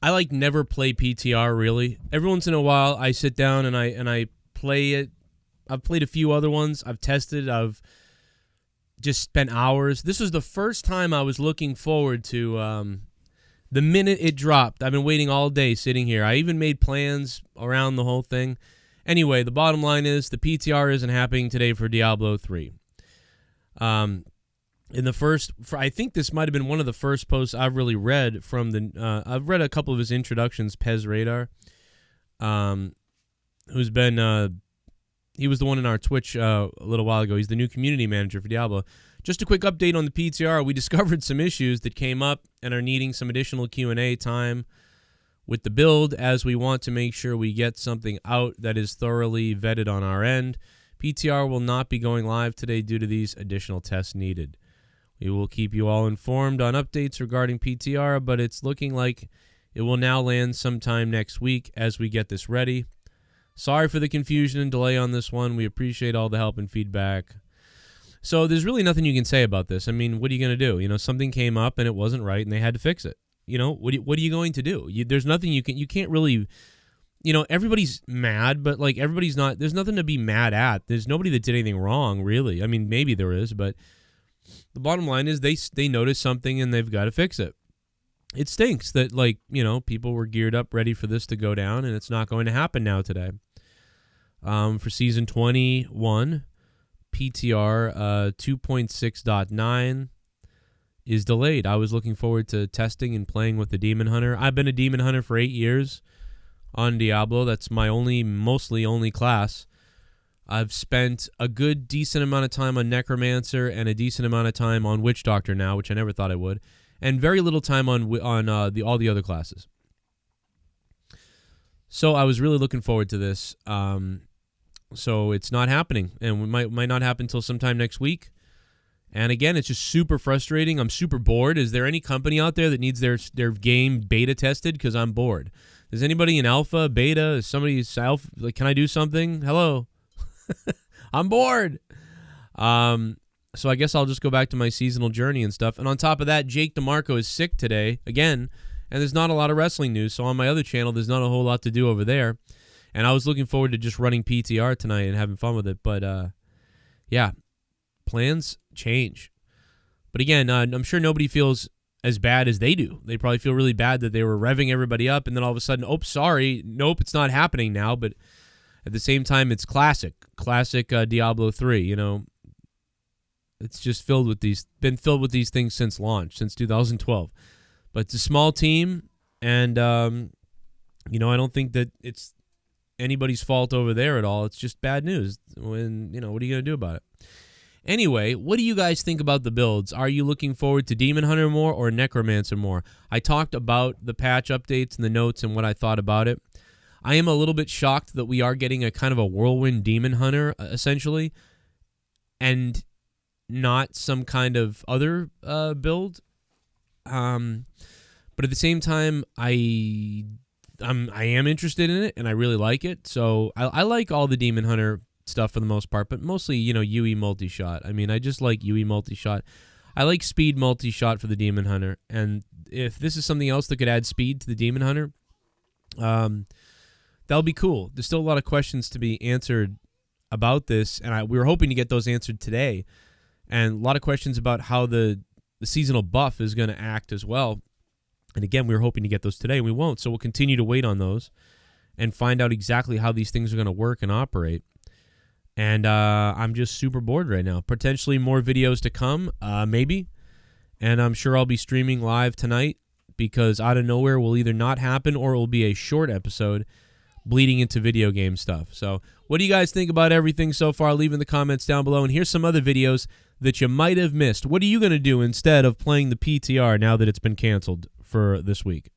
I like never play PTR really. Every once in a while, I sit down and I play it. I've played a few other ones. I've tested. I've just spent hours. This was the first time I was looking forward to the minute it dropped. I've been waiting all day sitting here. I even made plans around the whole thing. Anyway, the bottom line is the PTR isn't happening today for Diablo 3. I think this might have been one of the first posts I've really read from the. I've read a couple of his introductions. Pezradar, who's been. He was the one in our Twitch a little while ago. He's the new community manager for Diablo. Just a quick update on the PTR. We discovered some issues that came up and are needing some additional Q&A time with the build, as we want to make sure we get something out that is thoroughly vetted on our end. PTR will not be going live today due to these additional tests needed. We will keep you all informed on updates regarding PTR, but it's looking like it will now land sometime next week as we get this ready. Sorry for the confusion and delay on this one. We appreciate all the help and feedback. So there's really nothing you can say about this. I mean, what are you going to do? You know, something came up and it wasn't right and they had to fix it. You know, what are you going to do? There's nothing you can't really, you know, everybody's mad, but like everybody's not, there's nothing to be mad at. There's nobody that did anything wrong, really. I mean, maybe there is, but the bottom line is they noticed something and they've got to fix it. It stinks that, like, you know, people were geared up ready for this to go down and it's not going to happen now today. For season 21, PTR 2.6.9 is delayed. I was looking forward to testing and playing with the Demon Hunter. I've been a Demon Hunter for 8 years on Diablo. That's my mostly only class. I've spent a good decent amount of time on Necromancer and a decent amount of time on Witch Doctor now, which I never thought I would, and very little time on all the other classes. So I was really looking forward to this. So it's not happening, and we might not happen until sometime next week. And again, it's just super frustrating. I'm super bored. Is there any company out there that needs their game beta tested? Because I'm bored. Is anybody in alpha, beta? Is somebody alpha? Like, can I do something? Hello. I'm bored. So I guess I'll just go back to my seasonal journey and stuff. And on top of that, Jake DeMarco is sick today again, and there's not a lot of wrestling news. So on my other channel, there's not a whole lot to do over there. And I was looking forward to just running PTR tonight and having fun with it. But yeah, plans change. But again, I'm sure nobody feels as bad as they do. They probably feel really bad that they were revving everybody up, and then all of a sudden, oh, sorry, nope, it's not happening now. But at the same time, it's classic Diablo 3. You know, it's just been filled with these things since launch, since 2012. But it's a small team, and you know, I don't think that it's anybody's fault over there at all. It's just bad news. When, you know, what are you going to do about it? Anyway, what do you guys think about the builds? Are you looking forward to Demon Hunter more or Necromancer more? I talked about the patch updates and the notes and what I thought about it. I am a little bit shocked that we are getting a kind of a whirlwind Demon Hunter, essentially, and not some kind of other build. But at the same time, I am interested in it, and I really like it. So I like all the Demon Hunter stuff for the most part, but mostly, you know, UE multi-shot. I mean, I just like UE multi-shot. I like speed multi-shot for the Demon Hunter, and if this is something else that could add speed to the Demon Hunter, that'll be cool. There's still a lot of questions to be answered about this, and we were hoping to get those answered today, and a lot of questions about how the seasonal buff is going to act as well. And again, we were hoping to get those today, and we won't, so we'll continue to wait on those and find out exactly how these things are going to work and operate. And I'm just super bored right now. Potentially more videos to come, maybe. And I'm sure I'll be streaming live tonight, because out of nowhere will either not happen or it will be a short episode bleeding into video game stuff. So what do you guys think about everything so far? Leave in the comments down below. And here's some other videos that you might have missed. What are you going to do instead of playing the PTR now that it's been canceled for this week?